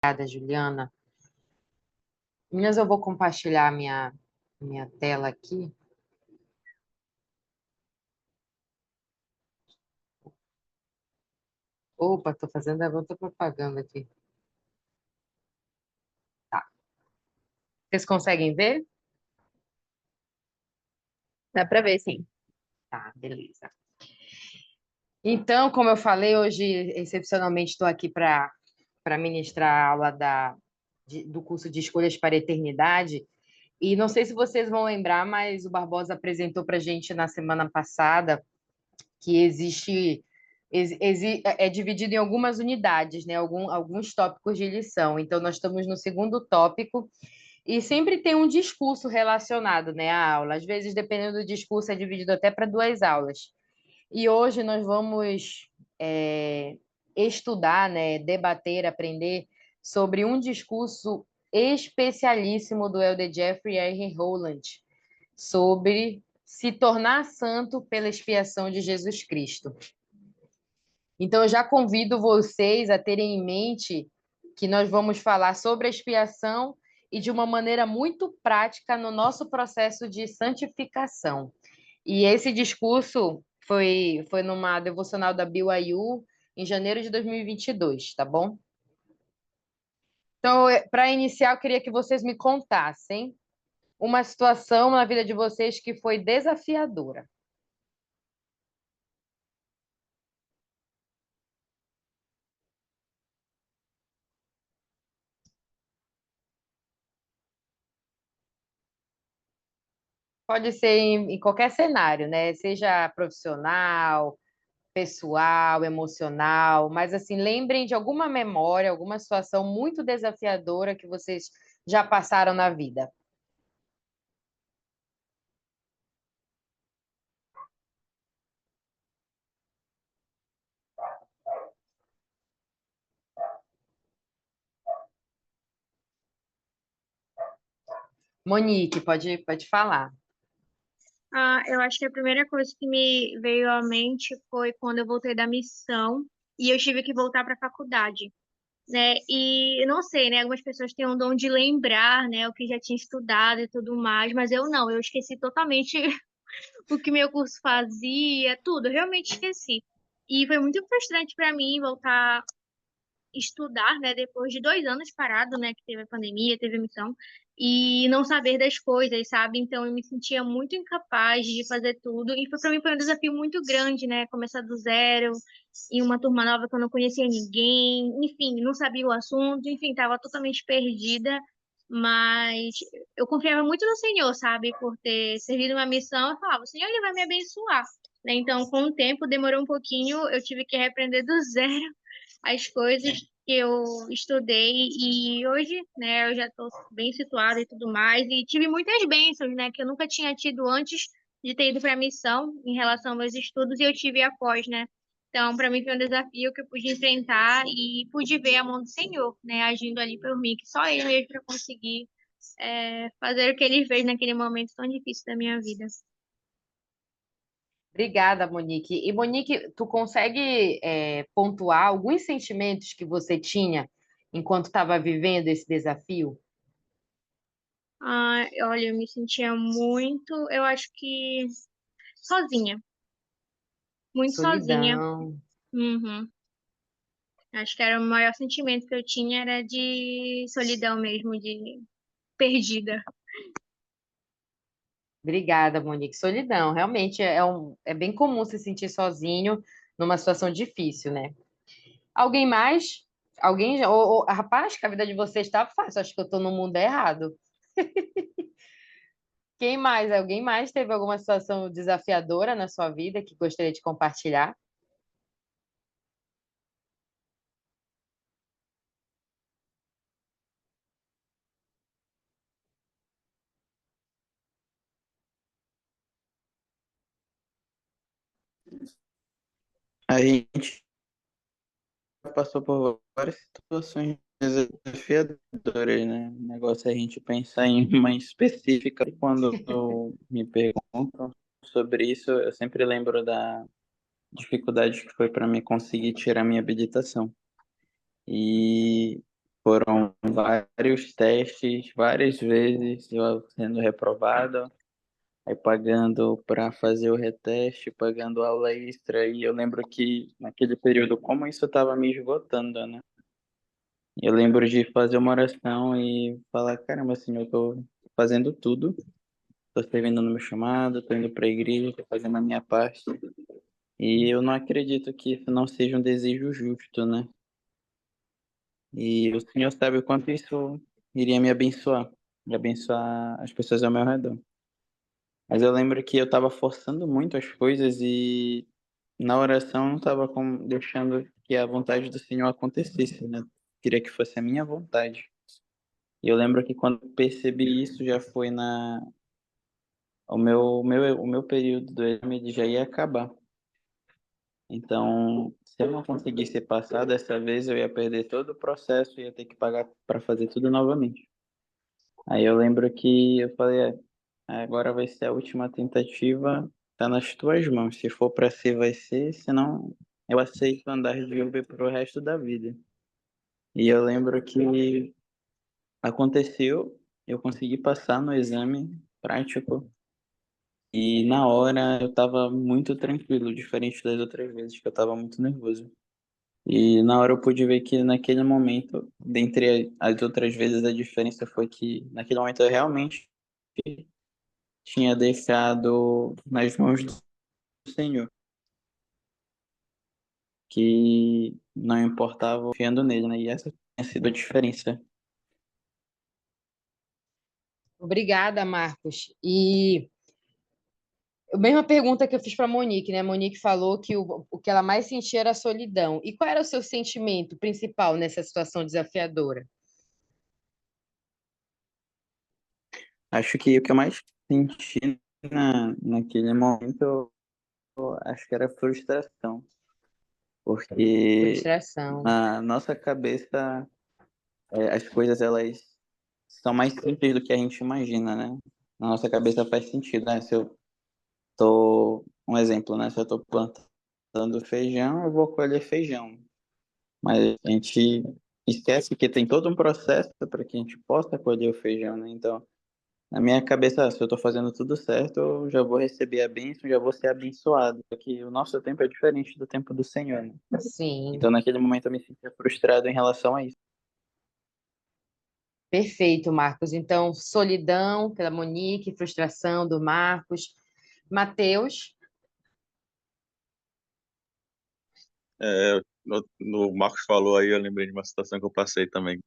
Obrigada, Juliana. Meninas, eu vou compartilhar minha tela aqui. Opa, estou fazendo a outra propaganda aqui. Tá. Vocês conseguem ver? Dá pra ver, sim. Tá, beleza. Então, como eu falei, hoje, excepcionalmente, estou aqui para ministrar a aula do curso de Escolhas para a Eternidade. E não sei se vocês vão lembrar, mas o Barbosa apresentou para a gente na semana passada que é dividido em algumas unidades, né? Alguns tópicos de lição. Então, nós estamos no segundo tópico e sempre tem um discurso relacionado, né, à aula. Às vezes, dependendo do discurso, é dividido até para duas aulas. E hoje nós vamos estudar, né, debater, aprender sobre um discurso especialíssimo do Elder Jeffrey R. Holland sobre se tornar santo pela expiação de Jesus Cristo. Então, eu já convido vocês a terem em mente que nós vamos falar sobre a expiação e de uma maneira muito prática no nosso processo de santificação. E esse discurso foi numa devocional da BYU em janeiro de 2022, tá bom? Então, para iniciar, eu queria que vocês me contassem uma situação na vida de vocês que foi desafiadora. Pode ser em qualquer cenário, né? Seja profissional, pessoal, emocional, mas assim, lembrem de alguma memória, alguma situação muito desafiadora que vocês já passaram na vida. Monique, pode falar. Eu acho que a primeira coisa que me veio à mente foi quando eu voltei da missão e eu tive que voltar para a faculdade, né? E eu não sei, né? Algumas pessoas têm um dom de lembrar, né, o que já tinha estudado e tudo mais, mas eu não, eu esqueci totalmente o que meu curso fazia, tudo, eu realmente esqueci. E foi muito frustrante para mim voltar estudar, né, depois de 2 anos parado, né, que teve a pandemia, teve a missão, e não saber das coisas, sabe? Então eu me sentia muito incapaz de fazer tudo, e para mim foi um desafio muito grande, né, começar do zero, em uma turma nova que eu não conhecia ninguém, enfim, não sabia o assunto, enfim, estava totalmente perdida, mas eu confiava muito no Senhor, sabe? Por ter servido uma missão, eu falava, o Senhor, ele vai me abençoar. Né? Então, com o tempo, demorou um pouquinho, eu tive que reaprender do zero as coisas que eu estudei e hoje, né, eu já estou bem situada e tudo mais e tive muitas bênçãos, né, que eu nunca tinha tido antes de ter ido para a missão em relação aos meus estudos e eu tive após, né? Então, para mim foi um desafio que eu pude enfrentar e pude ver a mão do Senhor, né, agindo ali por mim, que só Ele mesmo para conseguir fazer o que Ele fez naquele momento tão difícil da minha vida. Obrigada, Monique. E, Monique, tu consegue pontuar alguns sentimentos que você tinha enquanto estava vivendo esse desafio? Olha, eu me sentia muito, eu acho que sozinha, muito sozinha. Solidão. Uhum. Acho que era o maior sentimento que eu tinha era de solidão mesmo, de perdida. Obrigada, Monique. Solidão, realmente é bem comum se sentir sozinho numa situação difícil, né? Alguém mais? Alguém? Rapaz, que a vida de vocês está fácil. Acho que eu estou no mundo errado. Quem mais? Alguém mais teve alguma situação desafiadora na sua vida que gostaria de compartilhar? A gente passou por várias situações desafiadoras, né? O negócio é a gente pensar em uma específica. E quando me perguntam sobre isso, eu sempre lembro da dificuldade que foi para mim conseguir tirar minha habilitação. E Foram vários testes, várias vezes eu sendo reprovado, aí pagando para fazer o reteste, pagando aula extra. E eu lembro que naquele período, como isso estava me esgotando, né? Eu lembro de fazer uma oração e falar, caramba, Senhor, eu tô fazendo tudo, tô servindo no meu chamado, tô indo para a igreja, tô fazendo a minha parte. E eu não acredito que isso não seja um desejo justo, né? E o Senhor sabe o quanto isso iria me abençoar as pessoas ao meu redor. Mas eu lembro que eu estava forçando muito as coisas e na oração eu não estava deixando que a vontade do Senhor acontecesse, né? Queria que fosse a minha vontade. E eu lembro que quando eu percebi isso já foi o meu período do exame ele já ia acabar. Então, se eu não conseguisse passar dessa vez, eu ia perder todo o processo e ia ter que pagar para fazer tudo novamente. Aí eu lembro que eu falei, agora vai ser a última tentativa, tá nas tuas mãos. Se for para ser, vai ser, senão eu aceito andar de Uber pro resto da vida. E eu lembro que aconteceu, eu consegui passar no exame prático e na hora eu tava muito tranquilo, diferente das outras vezes que eu tava muito nervoso. E na hora eu pude ver que naquele momento, dentre as outras vezes, a diferença foi que naquele momento eu realmente tinha deixado nas mãos do Senhor, que não importava confiando nele, né? E essa tinha sido a diferença. Obrigada, Marcos. E a mesma pergunta que eu fiz para a Monique, né? A Monique falou que o que ela mais sentia era a solidão. E qual era o seu sentimento principal nessa situação desafiadora? Acho que o que eu mais senti naquele momento, eu acho que era frustração, porque Frustração. na nossa cabeça, as coisas elas são mais simples do que a gente imagina, né? Na nossa cabeça faz sentido, né? Se eu um exemplo, né? Se eu tô plantando feijão, eu vou colher feijão. Mas a gente esquece que tem todo um processo para que a gente possa colher o feijão, né? Então, na minha cabeça, se eu estou fazendo tudo certo, eu já vou receber a bênção, já vou ser abençoado. Porque o nosso tempo é diferente do tempo do Senhor, né? Sim, Então, naquele momento, eu me sentia frustrado em relação a isso. perfeito, Marcos. Então, solidão pela Monique, frustração do Marcos. Matheus, No Marcos falou aí, eu lembrei de uma situação que eu passei também.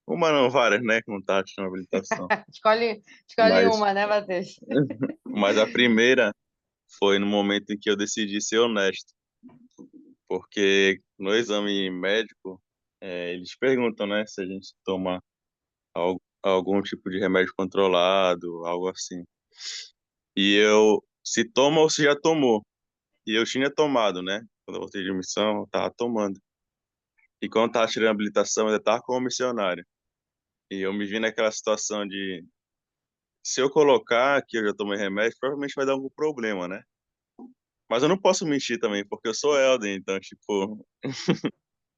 Uma não, várias, né? Que não tava tendo habilitação. escolhe Mas, uma, né, Matheus? mas a primeira foi no momento em que eu decidi ser honesto. Porque no exame médico, eles perguntam, né? Se a gente toma algum tipo de remédio controlado, algo assim. E se toma ou se já tomou. E eu tinha tomado, né? Quando eu voltei de missão, eu tava tomando. E quando eu tava tirando a habilitação, eu ainda tava como missionário. E eu me vi naquela situação de, se eu colocar que eu já tomei remédio, provavelmente vai dar algum problema, né? Mas eu não posso mentir também, porque eu sou Elden, então, tipo,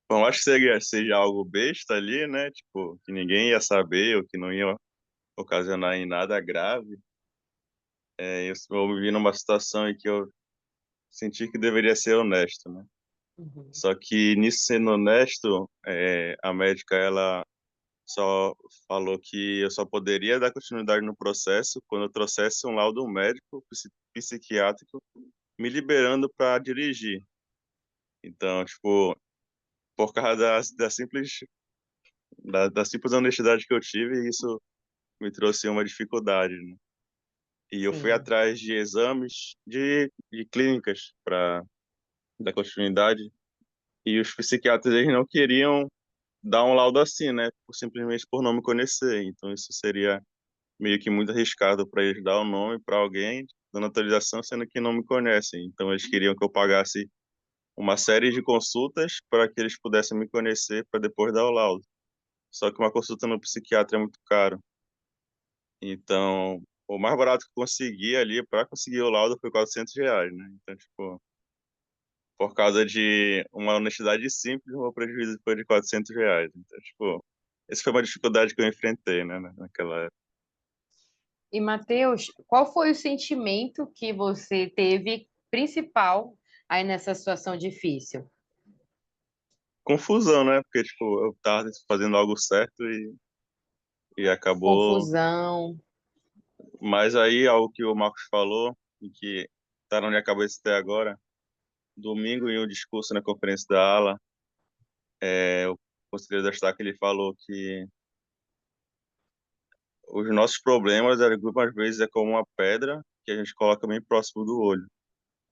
por mais que seja algo besta ali, né? Tipo, que ninguém ia saber, ou que não ia ocasionar em nada grave, eu me vi numa situação em que eu senti que deveria ser honesto, né? Uhum. Só que nisso sendo honesto, a médica, ela só falou que eu só poderia dar continuidade no processo quando eu trouxesse um laudo médico psiquiátrico me liberando para dirigir. Então, tipo, por causa da simples honestidade que eu tive, isso me trouxe uma dificuldade, né? E eu fui Sim. atrás de exames de clínicas para dar continuidade, e os psiquiatras eles não queriam dar um laudo assim, né? Simplesmente por não me conhecer. Então, isso seria meio que muito arriscado para eles dar o nome para alguém dando autorização, sendo que não me conhecem. Então, eles queriam que eu pagasse uma série de consultas para que eles pudessem me conhecer para depois dar o laudo. Só que uma consulta no psiquiatra é muito caro. Então, o mais barato que eu consegui ali para conseguir o laudo foi R$ 400, né? Então, tipo, por causa de uma honestidade simples, o meu prejuízo foi de R$ 400. Então, tipo, essa foi uma dificuldade que eu enfrentei, né, naquela época. E, Matheus, qual foi o sentimento que você teve principal aí nessa situação difícil? Confusão, né? Porque, tipo, eu tava fazendo algo certo e acabou. Confusão. Mas aí, algo que o Marcos falou, e que tá na minha cabeça até agora, domingo, em um discurso na conferência da ALA, o conselheiro da Estaca, ele falou que os nossos problemas, algumas vezes, é como uma pedra que a gente coloca bem próximo do olho.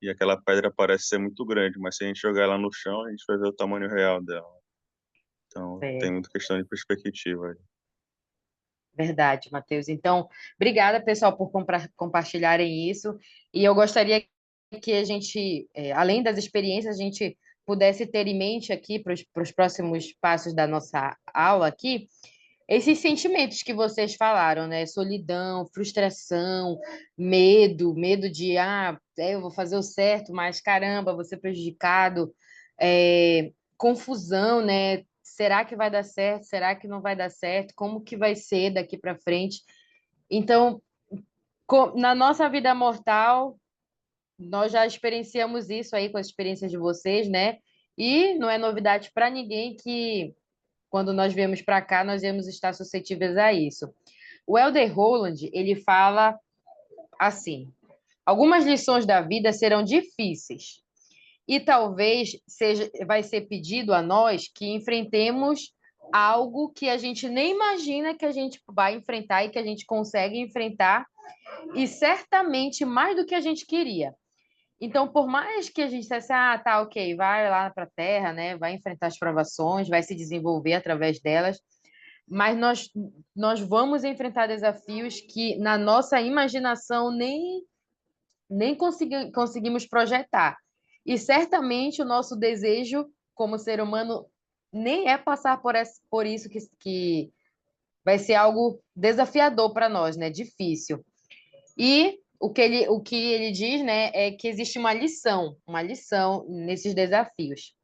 E aquela pedra parece ser muito grande, mas se a gente jogar ela no chão, a gente vai ver o tamanho real dela. Então, tem É, muita questão de perspectiva aí. verdade, Matheus. Então, obrigada, pessoal, por compartilharem isso. E eu gostaria que a gente, além das experiências, a gente pudesse ter em mente aqui para os próximos passos da nossa aula aqui, esses sentimentos que vocês falaram, né? Solidão, frustração, medo de, eu vou fazer o certo, mas caramba, vou ser prejudicado, confusão, né? Será que vai dar certo? Será que não vai dar certo? Como que vai ser daqui para frente? Então, na nossa vida mortal, nós já experienciamos isso aí com as experiências de vocês, né? E não é novidade para ninguém que quando nós viemos para cá, nós íamos estar suscetíveis a isso. O Elder Holland, ele fala assim: algumas lições da vida serão difíceis e talvez vai ser pedido a nós que enfrentemos algo que a gente nem imagina que a gente vai enfrentar e que a gente consegue enfrentar e certamente mais do que a gente queria. Então, por mais que a gente dissesse, tá, ok, vai lá para a Terra, né, vai enfrentar as provações, vai se desenvolver através delas, mas nós vamos enfrentar desafios que na nossa imaginação nem conseguimos projetar. E certamente o nosso desejo como ser humano nem é passar por isso que vai ser algo desafiador para nós, né? Difícil. E o que ele diz, né, é que existe uma lição nesses desafios.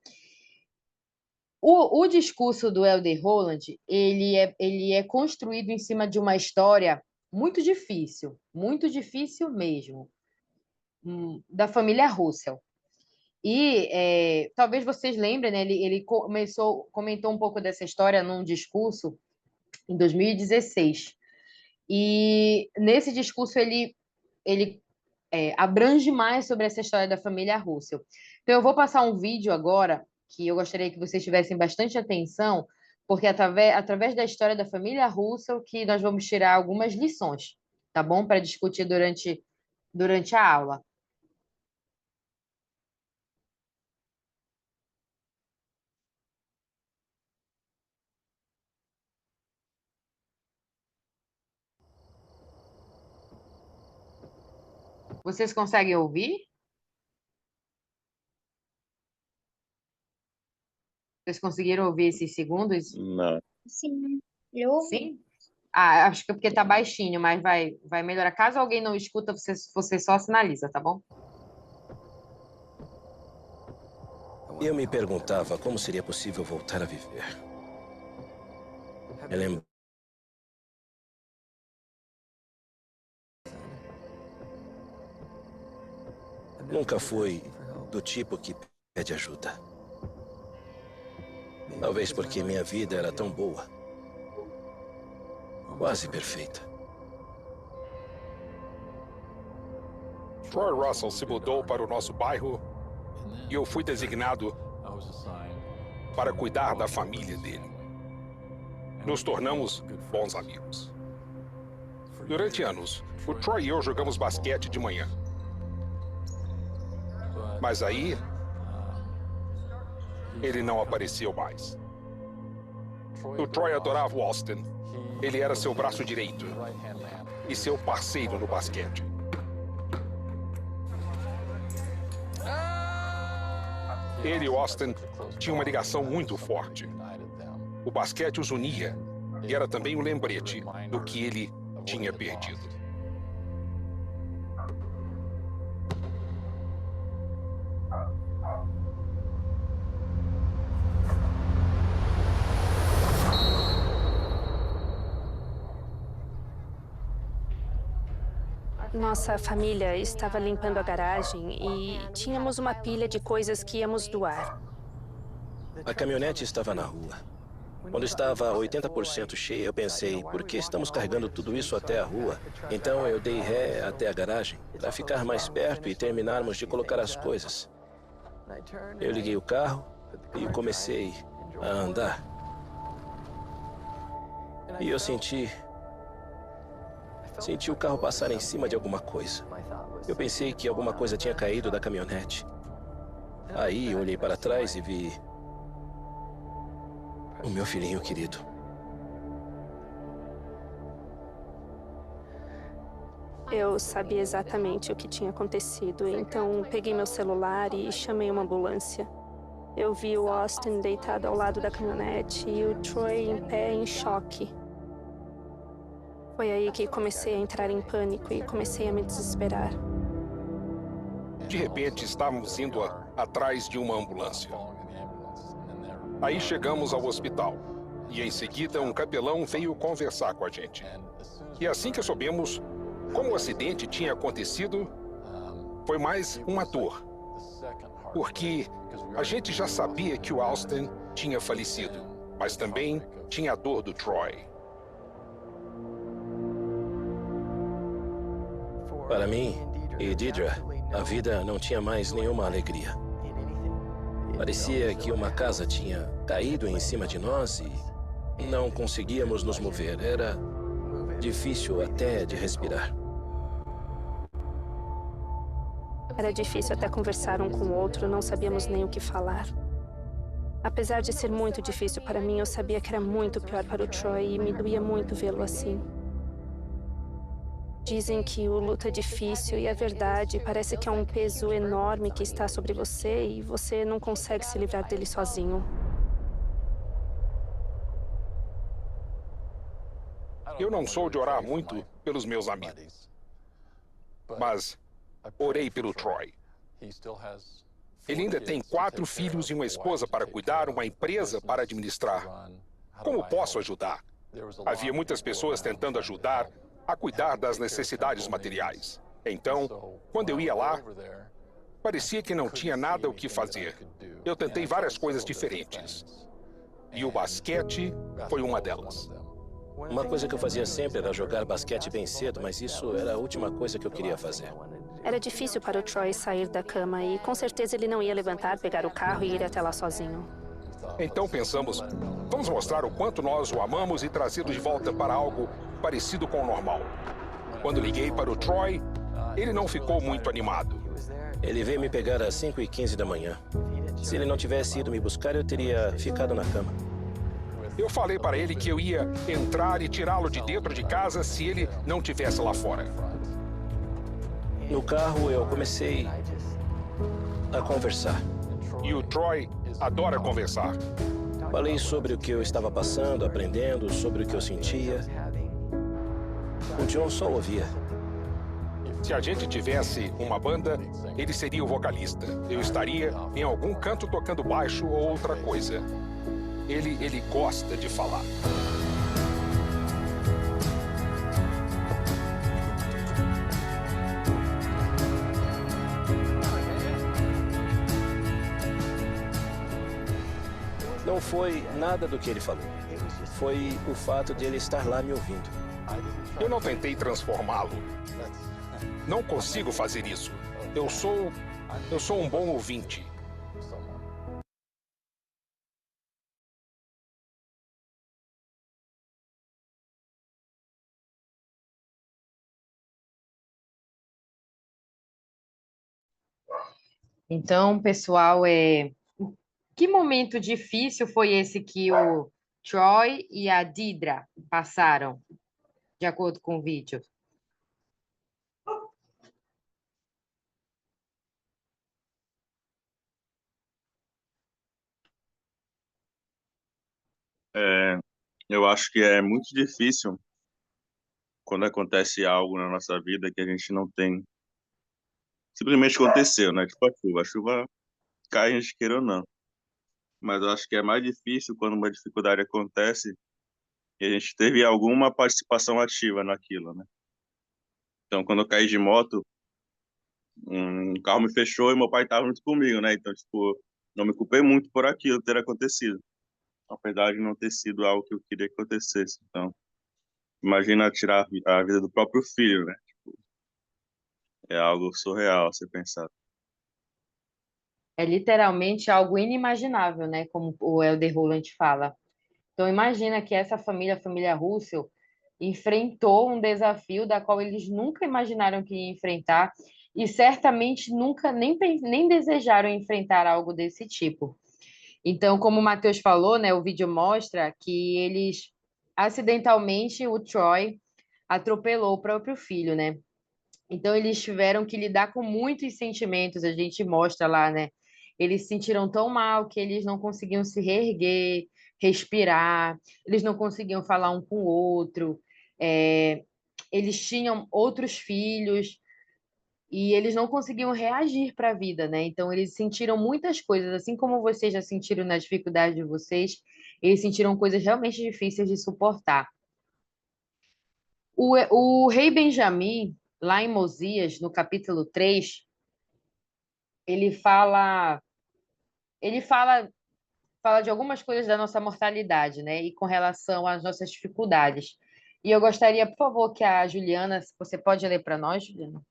O discurso do Elder Holland, ele é construído em cima de uma história muito difícil mesmo, da família Russell. E talvez vocês lembrem, né, ele comentou um pouco dessa história num discurso em 2016. E nesse discurso ele abrange mais sobre essa história da família Russell. Então, eu vou passar um vídeo agora que eu gostaria que vocês tivessem bastante atenção, porque através da história da família Russell que nós vamos tirar algumas lições, tá bom? Para discutir durante a aula. Vocês conseguem ouvir? Vocês conseguiram ouvir esses segundos? Não. Sim, eu ouvi. Sim? Acho que é porque tá baixinho, mas vai melhorar. Caso alguém não escuta, você só sinaliza, tá bom? Eu me perguntava como seria possível voltar a viver. Nunca fui do tipo que pede ajuda. Talvez porque minha vida era tão boa. Quase perfeita. Troy Russell se mudou para o nosso bairro e eu fui designado para cuidar da família dele. Nos tornamos bons amigos. Durante anos, o Troy e eu jogamos basquete de manhã. Mas aí, ele não apareceu mais. O Troy adorava o Austin. Ele era seu braço direito e seu parceiro no basquete. Ele e o Austin tinham uma ligação muito forte. O basquete os unia e era também um lembrete do que ele tinha perdido. Nossa família estava limpando a garagem e tínhamos uma pilha de coisas que íamos doar. A caminhonete estava na rua. Quando estava 80% cheia, eu pensei, por que estamos carregando tudo isso até a rua? Então eu dei ré até a garagem, para ficar mais perto e terminarmos de colocar as coisas. Eu liguei o carro e comecei a andar. E eu senti o carro passar em cima de alguma coisa. Eu pensei que alguma coisa tinha caído da caminhonete. Aí eu olhei para trás e vi o meu filhinho querido. Eu sabia exatamente o que tinha acontecido, então peguei meu celular e chamei uma ambulância. Eu vi o Austin deitado ao lado da caminhonete e o Troy em pé em choque. Foi aí que comecei a entrar em pânico e comecei a me desesperar. De repente, estávamos indo atrás de uma ambulância. Aí chegamos ao hospital. E em seguida, um capelão veio conversar com a gente. E assim que soubemos como o acidente tinha acontecido, foi mais uma dor. Porque a gente já sabia que o Austin tinha falecido, mas também tinha a dor do Troy. Para mim e Deidre, a vida não tinha mais nenhuma alegria. Parecia que uma casa tinha caído em cima de nós e não conseguíamos nos mover. Era difícil até de respirar. Era difícil até conversar um com o outro, não sabíamos nem o que falar. Apesar de ser muito difícil para mim, eu sabia que era muito pior para o Troy e me doía muito vê-lo assim. Dizem que o luto é difícil e é verdade. Parece que é um peso enorme que está sobre você e você não consegue se livrar dele sozinho. Eu não sou de orar muito pelos meus amigos, mas orei pelo Troy. Ele ainda tem 4 filhos e uma esposa para cuidar, uma empresa para administrar. Como posso ajudar? Havia muitas pessoas tentando ajudar a cuidar das necessidades materiais. Então, quando eu ia lá, parecia que não tinha nada o que fazer. Eu tentei várias coisas diferentes. E o basquete foi uma delas. Uma coisa que eu fazia sempre era jogar basquete bem cedo, mas isso era a última coisa que eu queria fazer. Era difícil para o Troy sair da cama e com certeza ele não ia levantar, pegar o carro e ir até lá sozinho. Então pensamos, vamos mostrar o quanto nós o amamos e trazê-lo de volta para algo parecido com o normal. Quando liguei para o Troy, ele não ficou muito animado. Ele veio me pegar às 5h15 da manhã. Se ele não tivesse ido me buscar, eu teria ficado na cama. Eu falei para ele que eu ia entrar e tirá-lo de dentro de casa se ele não estivesse lá fora. No carro, eu comecei a conversar. E o Troy adora conversar. Falei sobre o que eu estava passando, aprendendo, sobre o que eu sentia. O John só ouvia. Se a gente tivesse uma banda, ele seria o vocalista. Eu estaria em algum canto tocando baixo ou outra coisa. Ele gosta de falar. Não foi nada do que ele falou. Foi o fato de ele estar lá me ouvindo. Eu não tentei transformá-lo. Não consigo fazer isso. Eu sou um bom ouvinte. Então, pessoal, que momento difícil foi esse que o Troy e a Deidre passaram, de acordo com o vídeo? Eu acho que é muito difícil quando acontece algo na nossa vida que a gente não tem. Simplesmente aconteceu, né? Tipo a chuva. A chuva cai, a gente queira ou não. Mas eu acho que é mais difícil quando uma dificuldade acontece e a gente teve alguma participação ativa naquilo, né? Então, quando eu caí de moto, um carro me fechou e meu pai estava junto comigo, né? Então, tipo, não me culpei muito por aquilo ter acontecido, apesar de não ter sido algo que eu queria que acontecesse. Então, imagina tirar a vida do próprio filho, né? É algo surreal você pensar. É literalmente algo inimaginável, né? Como o Elder Roland fala. Então, imagina que essa família, a família Russell, enfrentou um desafio da qual eles nunca imaginaram que ia enfrentar e certamente nunca nem desejaram enfrentar algo desse tipo. Então, como o Matheus falou, né, o vídeo mostra que eles, acidentalmente, o Troy atropelou o próprio filho, né? Então, eles tiveram que lidar com muitos sentimentos, a gente mostra lá, né? Eles se sentiram tão mal que eles não conseguiam se reerguer, respirar, eles não conseguiam falar um com o outro, eles tinham outros filhos e eles não conseguiam reagir para a vida, né? Então, eles sentiram muitas coisas, assim como vocês já sentiram na dificuldade de vocês, eles sentiram coisas realmente difíceis de suportar. O rei Benjamim, lá em Mosias, no capítulo 3, ele fala, ele fala, fala de algumas coisas da nossa mortalidade, né? E com relação às nossas dificuldades. E eu gostaria, por favor, que a Juliana, você pode ler para nós, Juliana?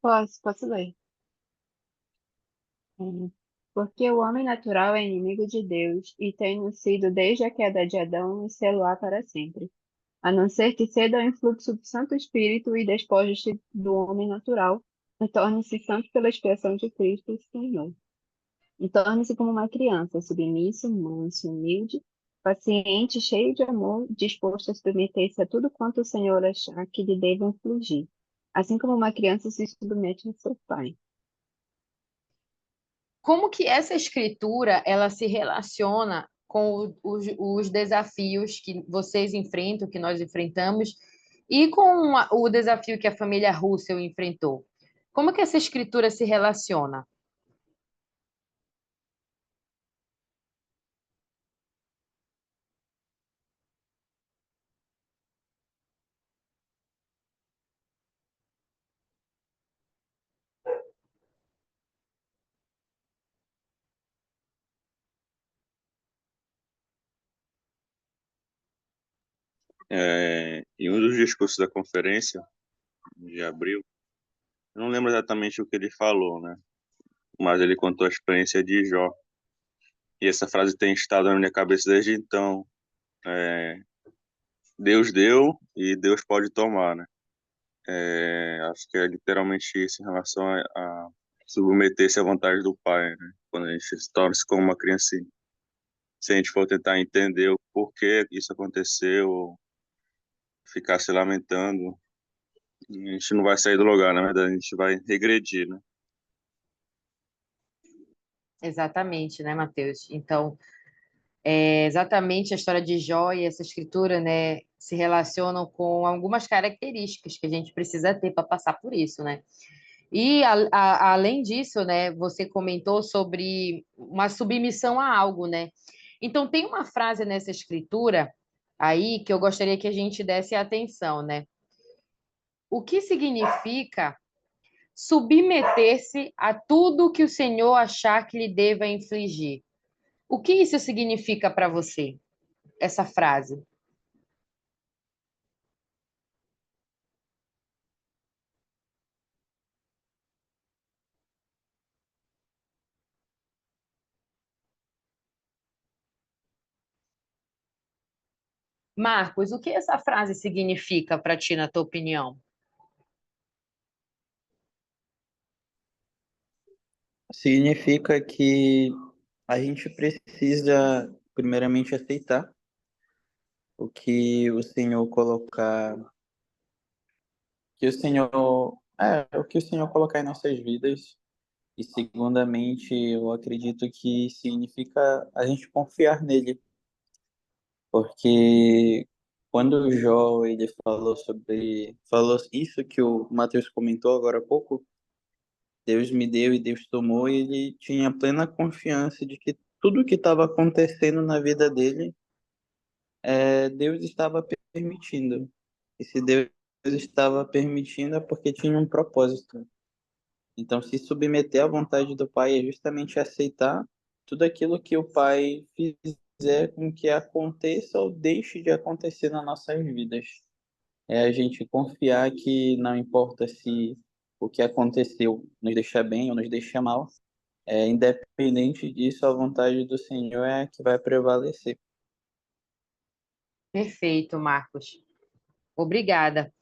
Posso ler. Porque o homem natural é inimigo de Deus e tem sido desde a queda de Adão e sê-lo-á para sempre. A não ser que ceda ao influxo do Santo Espírito e despoje-se do homem natural e torne-se santo pela expiação de Cristo, Senhor. E torne-se como uma criança, submisso, manso, humilde, paciente, cheio de amor, disposto a submeter-se a tudo quanto o Senhor achar que lhe deva infligir, assim como uma criança se submete a seu pai. Como que essa escritura ela se relaciona com os desafios que vocês enfrentam, que nós enfrentamos, e com o desafio que a família Russell enfrentou? Como que essa escritura se relaciona? Em um dos discursos da conferência de abril, eu não lembro exatamente o que ele falou, né? Mas ele contou a experiência de Jó. E essa frase tem estado na minha cabeça desde então. É, Deus deu e Deus pode tomar, né? Acho que é literalmente isso em relação a submeter-se à vontade do Pai, né? Quando a gente se torna-se como uma criancinha. Se a gente for tentar entender o porquê isso aconteceu, ficar se lamentando, a gente não vai sair do lugar, na verdade, a gente vai regredir, né? Exatamente, né, Mateus? Então, é exatamente a história de Jó e essa escritura, né, se relacionam com algumas características que a gente precisa ter para passar por isso, né? E além disso, né, você comentou sobre uma submissão a algo, né? Então tem uma frase nessa escritura aí que eu gostaria que a gente desse atenção, né? O que significa submeter-se a tudo que o Senhor achar que lhe deva infligir? O que isso significa para você, essa frase? Marcos, o que essa frase significa para ti, na tua opinião? Significa que a gente precisa, primeiramente, aceitar o que o Senhor colocar, o que o Senhor colocar em nossas vidas. E, segundamente, eu acredito que significa a gente confiar nele, porque quando o Jó ele falou isso que o Mateus comentou agora há pouco, Deus me deu e Deus tomou, e ele tinha plena confiança de que tudo que estava acontecendo na vida dele, Deus estava permitindo. E se Deus estava permitindo é porque tinha um propósito. Então, se submeter à vontade do Pai é justamente aceitar tudo aquilo que o Pai fizer com que aconteça ou deixe de acontecer nas nossas vidas. É a gente confiar que não importa se o que aconteceu nos deixa bem ou nos deixa mal, independente disso, a vontade do Senhor é a que vai prevalecer. Perfeito, Marcos. Obrigada.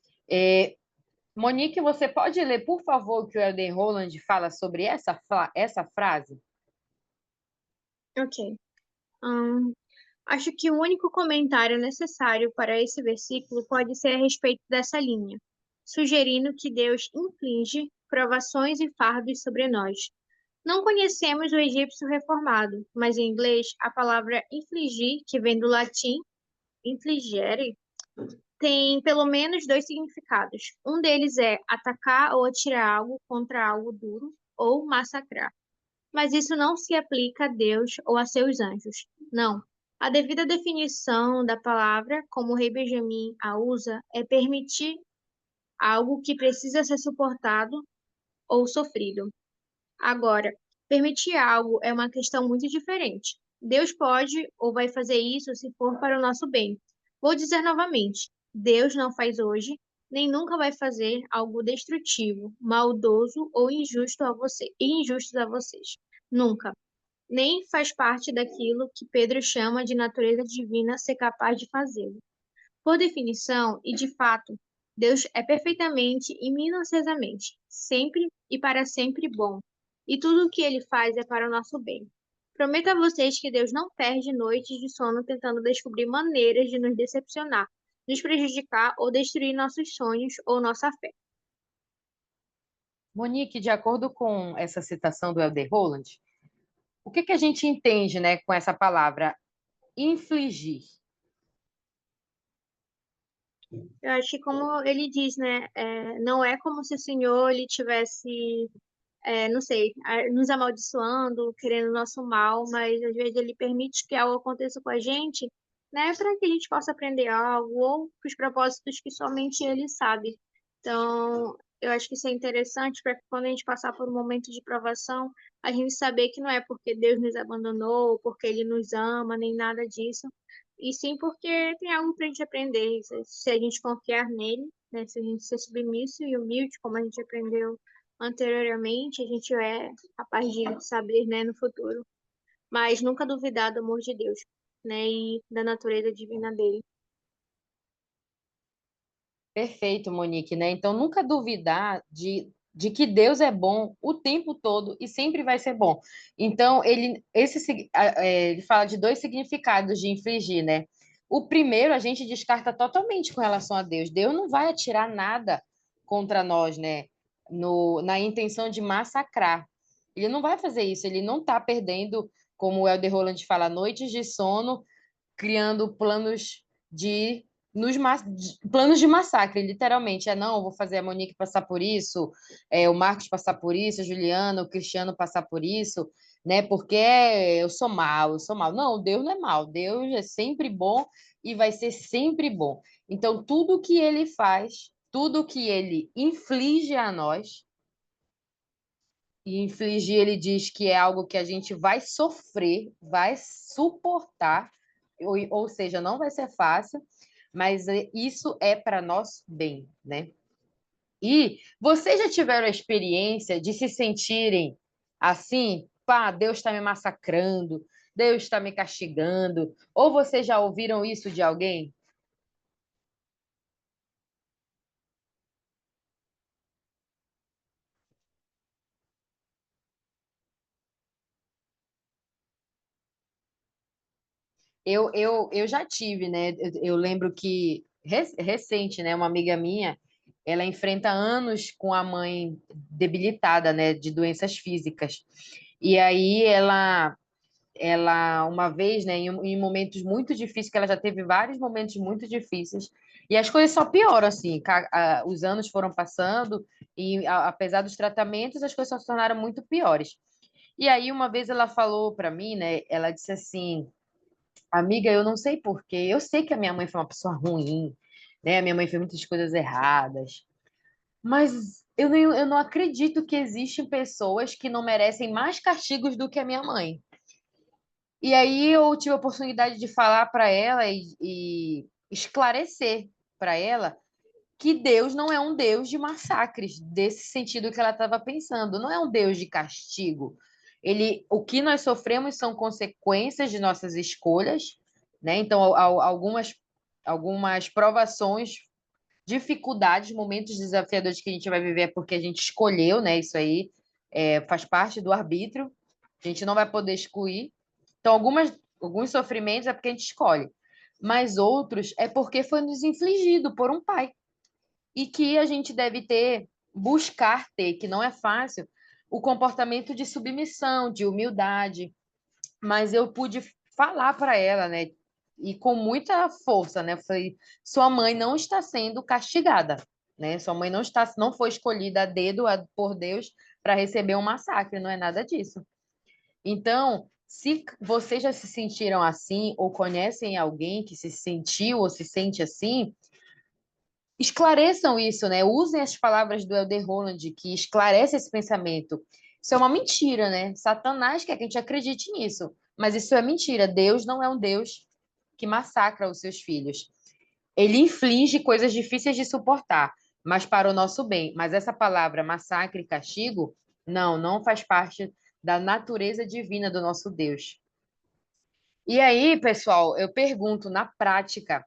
Monique, você pode ler, por favor, o que o Elden Roland fala sobre essa frase? Ok. Acho que o único comentário necessário para esse versículo pode ser a respeito dessa linha, sugerindo que Deus inflige provações e fardos sobre nós. Não conhecemos o egípcio reformado, mas em inglês a palavra infligir, que vem do latim infligere, tem pelo menos dois significados. Um deles é atacar ou atirar algo contra algo duro ou massacrar. Mas isso não se aplica a Deus ou a seus anjos. Não. A devida definição da palavra, como o rei Benjamim a usa, é permitir algo que precisa ser suportado ou sofrido. Agora, permitir algo é uma questão muito diferente. Deus pode ou vai fazer isso se for para o nosso bem. Vou dizer novamente: Deus não faz hoje, nem nunca vai fazer algo destrutivo, maldoso ou injusto a vocês. Nunca. Nem faz parte daquilo que Pedro chama de natureza divina ser capaz de fazê-lo. Por definição, e de fato, Deus é perfeitamente e minuciosamente, sempre e para sempre bom, e tudo o que ele faz é para o nosso bem. Prometo a vocês que Deus não perde noites de sono tentando descobrir maneiras de nos decepcionar, nos prejudicar ou destruir nossos sonhos ou nossa fé. Monique, de acordo com essa citação do Elder Roland, o que a gente entende, né, com essa palavra infligir? Eu acho que como ele diz, né, não é como se o Senhor ele tivesse, não sei, nos amaldiçoando, querendo o nosso mal, mas às vezes ele permite que algo aconteça com a gente, né, para que a gente possa aprender algo ou para os propósitos que somente ele sabe. Então, eu acho que isso é interessante para que quando a gente passar por um momento de provação, a gente saber que não é porque Deus nos abandonou, porque ele nos ama, nem nada disso, e sim porque tem algo para a gente aprender. Se a gente confiar nele, né? Se a gente ser submisso e humilde, como a gente aprendeu anteriormente, a gente é capaz de saber, né, no futuro. Mas nunca duvidar do amor de Deus, né? E da natureza divina dele. Perfeito, Monique, né? Então, nunca duvidar de que Deus é bom o tempo todo e sempre vai ser bom. Então, ele fala de dois significados de infligir, né? O primeiro, a gente descarta totalmente com relação a Deus. Deus não vai atirar nada contra nós, né? Na intenção de massacrar. Ele não vai fazer isso, ele não está perdendo, como o Elder Roland fala, noites de sono, criando de planos de massacre, literalmente. Não, eu vou fazer a Monique passar por isso, o Marcos passar por isso, a Juliana, o Cristiano passar por isso, né? Porque eu sou mal, eu sou mal. Não, Deus não é mal, Deus é sempre bom e vai ser sempre bom. Então, tudo que ele faz, tudo que ele inflige a nós, e infligir, ele diz que é algo que a gente vai sofrer, vai suportar, ou seja, não vai ser fácil, mas isso é para nosso bem, né? E vocês já tiveram a experiência de se sentirem assim, pá, Deus está me massacrando, Deus está me castigando, ou vocês já ouviram isso de alguém? Eu já tive, né? Eu lembro que recente, né? Uma amiga minha, ela enfrenta anos com a mãe debilitada, né? De doenças físicas. E aí ela uma vez, né? Em momentos muito difíceis, que ela já teve vários momentos muito difíceis. E as coisas só pioram, assim. Os anos foram passando e, apesar dos tratamentos, as coisas só se tornaram muito piores. E aí, uma vez ela falou para mim, né? Ela disse assim: amiga, eu não sei por quê. Eu sei que a minha mãe foi uma pessoa ruim, né? A minha mãe fez muitas coisas erradas. Mas eu não acredito que existem pessoas que não merecem mais castigos do que a minha mãe. E aí eu tive a oportunidade de falar para ela e esclarecer para ela que Deus não é um Deus de massacres, desse sentido que ela estava pensando, não é um Deus de castigo. O que nós sofremos são consequências de nossas escolhas, né? Então, algumas provações, dificuldades, momentos desafiadores que a gente vai viver é porque a gente escolheu, né? Isso aí faz parte do arbítrio, a gente não vai poder excluir. Então, alguns sofrimentos é porque a gente escolhe, mas outros é porque foi nos infligido por um pai e que a gente deve buscar ter, que não é fácil, o comportamento de submissão, de humildade. Mas eu pude falar para ela, né? E com muita força, né? Eu falei, sua mãe não está sendo castigada, né? Sua mãe não foi escolhida a dedo por Deus para receber um massacre, não é nada disso. Então, se vocês já se sentiram assim ou conhecem alguém que se sentiu ou se sente assim, esclareçam isso, né? Usem as palavras do Elder Holland, que esclarece esse pensamento. Isso é uma mentira, né? Satanás quer que a gente acredite nisso, mas isso é mentira. Deus não é um Deus que massacra os seus filhos. Ele inflige coisas difíceis de suportar, mas para o nosso bem. Mas essa palavra massacre e castigo, não faz parte da natureza divina do nosso Deus. E aí, pessoal, eu pergunto na prática,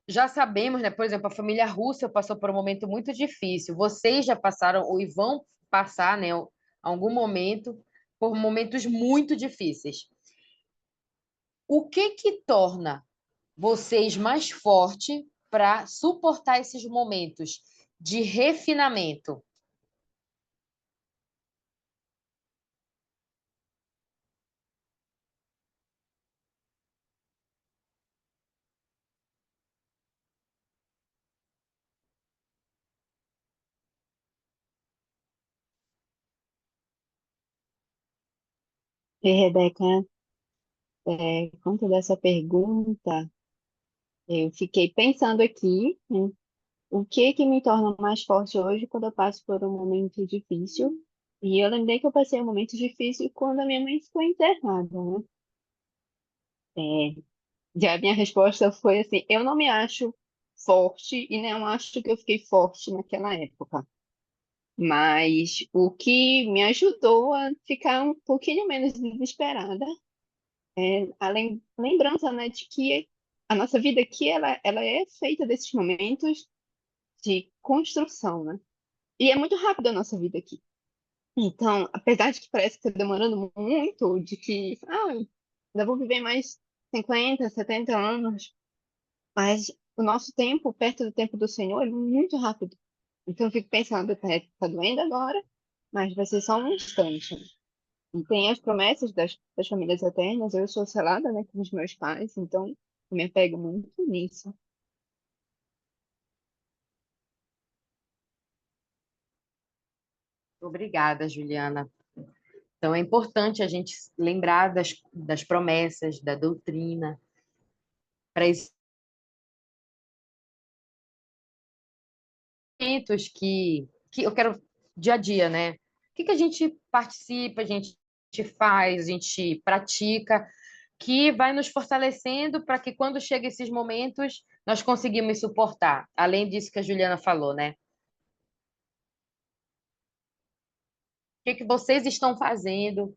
já sabemos, né? Por exemplo, a família Russell passou por um momento muito difícil. Vocês já passaram ou vão passar, né, algum momento por momentos muito difíceis. O que torna vocês mais fortes para suportar esses momentos de refinamento? E, Rebeca, quanto dessa pergunta, eu fiquei pensando aqui, né, o que me torna mais forte hoje quando eu passo por um momento difícil. E eu lembrei que eu passei um momento difícil quando a minha mãe ficou internada, né? É, já a minha resposta foi assim, eu não me acho forte e não acho que eu fiquei forte naquela época. Mas o que me ajudou a ficar um pouquinho menos desesperada é a lembrança, né, de que a nossa vida aqui, ela é feita desses momentos de construção, né? E é muito rápido a nossa vida aqui. Então, apesar de que parece que está demorando muito, de que, ainda vou viver mais 50, 70 anos, mas o nosso tempo, perto do tempo do Senhor, é muito rápido. Então, eu fico pensando, tá doendo agora, mas vai ser só um instante. E tem as promessas das famílias eternas, eu sou selada, né, com os meus pais, então eu me apego muito nisso. Obrigada, Juliana. Então, é importante a gente lembrar das promessas, da doutrina, para esses momentos que eu quero dia a dia, né? O que a gente participa, a gente faz, a gente pratica, que vai nos fortalecendo para que quando chegam esses momentos nós conseguimos suportar. Além disso que a Juliana falou, né? O que vocês estão fazendo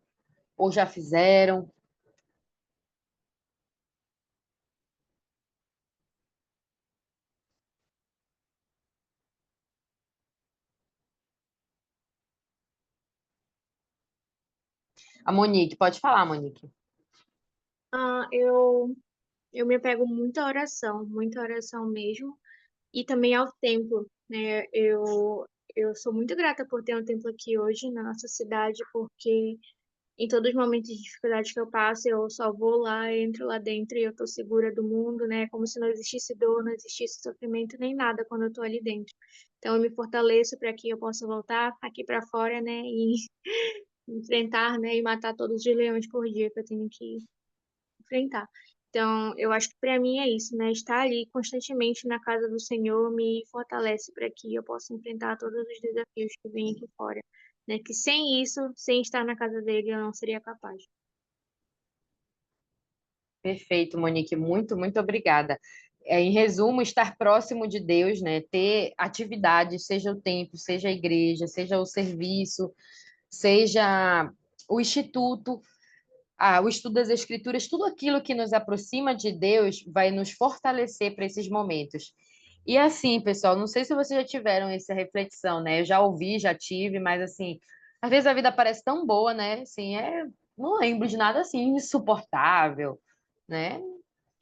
ou já fizeram? A Monique, pode falar, Monique. Eu me apego muito à muita oração mesmo, e também ao templo, né? Eu sou muito grata por ter um templo aqui hoje na nossa cidade, porque em todos os momentos de dificuldade que eu passo, eu só vou lá, entro lá dentro e eu tô segura do mundo, né? Como se não existisse dor, não existisse sofrimento, nem nada quando eu tô ali dentro. Então eu me fortaleço para que eu possa voltar aqui para fora, né? E enfrentar, né? E matar todos os leões por dia que eu tenho que enfrentar. Então, eu acho que para mim é isso, né? Estar ali constantemente na casa do Senhor me fortalece para que eu possa enfrentar todos os desafios que vêm aqui fora, né? Que sem isso, sem estar na casa dele, eu não seria capaz. Perfeito, Monique, muito, muito obrigada. Em resumo, estar próximo de Deus, né? Ter atividade, seja o templo, seja a igreja, seja o serviço, seja o instituto, o estudo das escrituras, tudo aquilo que nos aproxima de Deus vai nos fortalecer para esses momentos. E assim, pessoal, não sei se vocês já tiveram essa reflexão, né? Eu já ouvi, já tive, mas assim, às vezes a vida parece tão boa, né? Assim, não lembro de nada assim insuportável, né?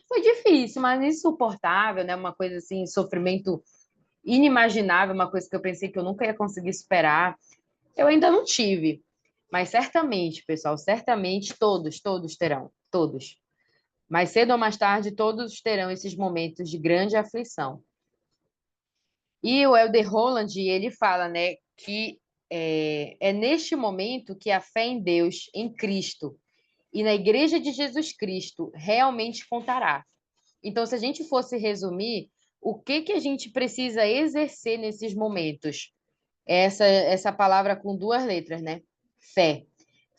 Foi difícil, mas insuportável, né? Uma coisa assim, sofrimento inimaginável, uma coisa que eu pensei que eu nunca ia conseguir superar. Eu ainda não tive, mas certamente, pessoal, certamente todos terão, todos. Mais cedo ou mais tarde, todos terão esses momentos de grande aflição. E o Elder Holland, ele fala, né, que é neste momento que a fé em Deus, em Cristo e na Igreja de Jesus Cristo realmente contará. Então, se a gente fosse resumir, o que que a gente precisa exercer nesses momentos? Essa palavra com duas letras, né? Fé.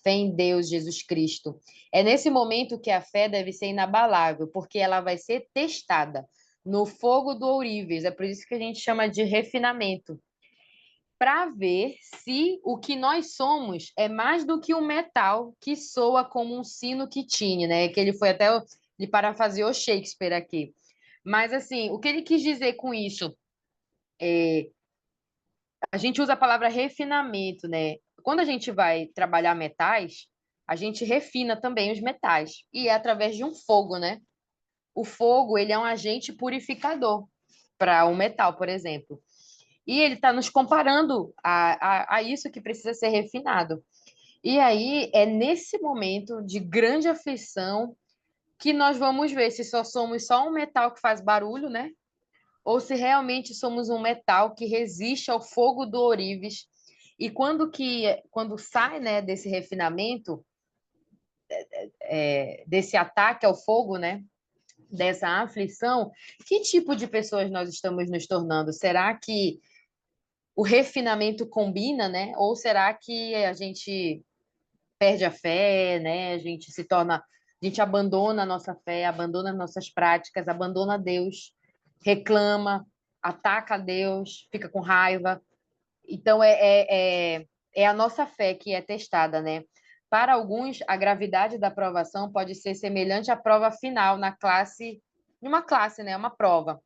Fé em Deus, Jesus Cristo. É nesse momento que a fé deve ser inabalável, porque ela vai ser testada no fogo do ourives. É por isso que a gente chama de refinamento. Para ver se o que nós somos é mais do que um metal que soa como um sino que tine, né? Que ele foi até ele parafraseou Shakespeare aqui. Mas assim, o que ele quis dizer com isso? A gente usa a palavra refinamento, né? Quando a gente vai trabalhar metais, a gente refina também os metais e é através de um fogo, né? O fogo, ele é um agente purificador para um metal, por exemplo. E ele está nos comparando a isso que precisa ser refinado. E aí é nesse momento de grande aflição que nós vamos ver se somos só um metal que faz barulho, né? Ou se realmente somos um metal que resiste ao fogo do ourives. E quando sai, né, desse refinamento, desse ataque ao fogo, né, dessa aflição, que tipo de pessoas nós estamos nos tornando? Será que o refinamento combina, né? Ou será que a gente perde a fé, né? A gente abandona a nossa fé, abandona as nossas práticas, abandona Deus, reclama, ataca a Deus, fica com raiva. Então, é a nossa fé que é testada, né? Para alguns, a gravidade da provação pode ser semelhante à prova final numa classe, né? Uma prova.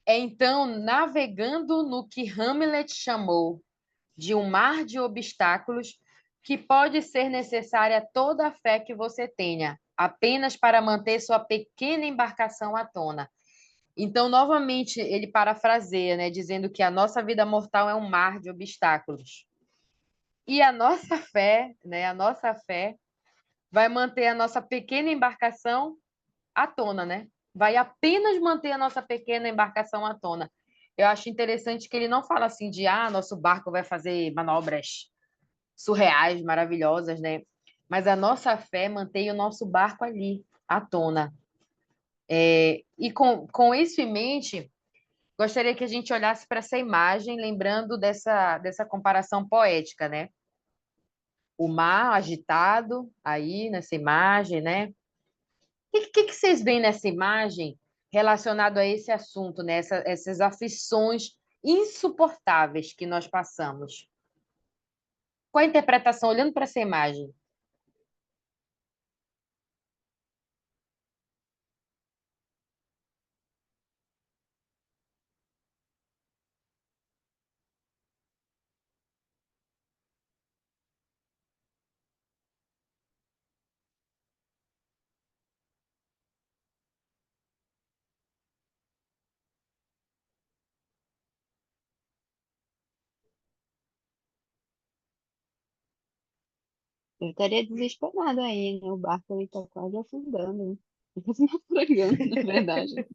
É então navegando no que Hamlet chamou de um mar de obstáculos que pode ser necessária toda a fé que você tenha, apenas para manter sua pequena embarcação à tona. Então, novamente, ele parafraseia, né, dizendo que a nossa vida mortal é um mar de obstáculos. E a nossa fé, né, a nossa fé vai manter a nossa pequena embarcação à tona, né? Vai apenas manter a nossa pequena embarcação à tona. Eu acho interessante que ele não fala assim de, nosso barco vai fazer manobras surreais, maravilhosas, né? Mas a nossa fé mantém o nosso barco ali, à tona. E com isso em mente, gostaria que a gente olhasse para essa imagem, lembrando dessa comparação poética, né? O mar agitado aí nessa imagem, né? O que vocês veem nessa imagem relacionado a esse assunto, né? Essas aflições insuportáveis que nós passamos? Qual a interpretação olhando para essa imagem? Eu estaria desesperada aí, né? O barco ele tá quase afundando. Quase naufragando, na verdade.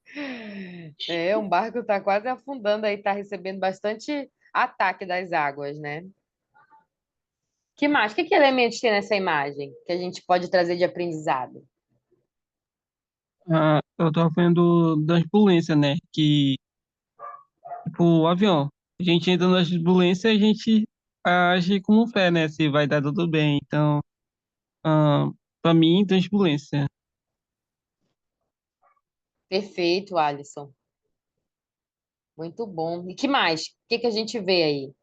Um barco está quase afundando aí, está recebendo bastante ataque das águas, né? Que mais? Que elementos tem nessa imagem que a gente pode trazer de aprendizado? Eu tava vendo da ambulância, né? Que, tipo, o avião. A gente entra na ambulância e a gente age como fé, né? Se vai dar tudo bem. Então, ah, pra mim, ambulância. Perfeito, Alisson. Muito bom. E que mais? O que que a gente vê aí?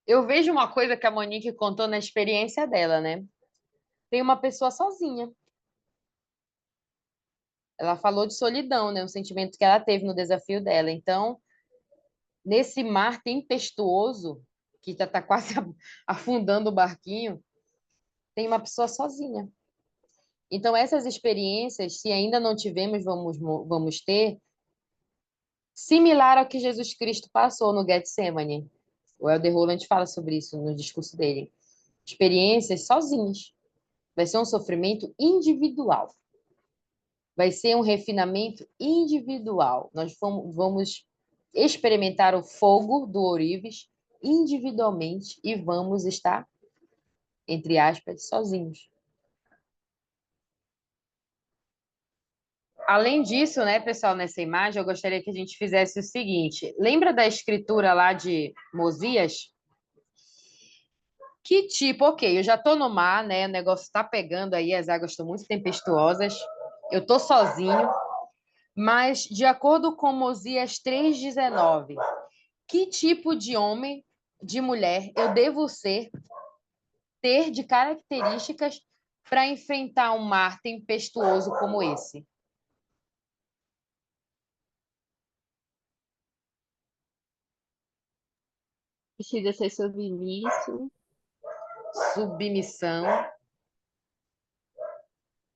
Eu vejo uma coisa que a Monique contou na experiência dela, né? Tem uma pessoa sozinha. Ela falou de solidão, né? Um sentimento que ela teve no desafio dela. Então, nesse mar tempestuoso, que já está quase afundando o barquinho, tem uma pessoa sozinha. Então, essas experiências, se ainda não tivemos, vamos ter, similar ao que Jesus Cristo passou no Getsemane. O Elder Holland fala sobre isso no discurso dele. Experiências sozinhos. Vai ser um sofrimento individual. Vai ser um refinamento individual. Nós vamos experimentar o fogo do ourives individualmente e vamos estar, entre aspas, sozinhos. Além disso, né, pessoal, nessa imagem, eu gostaria que a gente fizesse o seguinte: lembra da escritura lá de Mosias? Que tipo, ok, eu já estou no mar, né? O negócio está pegando aí, as águas estão muito tempestuosas, eu estou sozinho, mas de acordo com Mosias 3,19, que tipo de homem, de mulher eu devo ter de características para enfrentar um mar tempestuoso como esse? Precisa ser submisso, Submissão,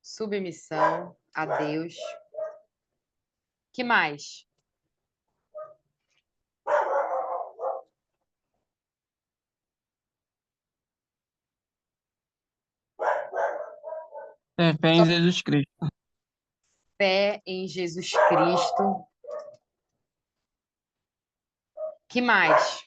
submissão a Deus. Que mais? É, fé em Só Jesus Cristo. fé em Jesus Cristo. Que mais?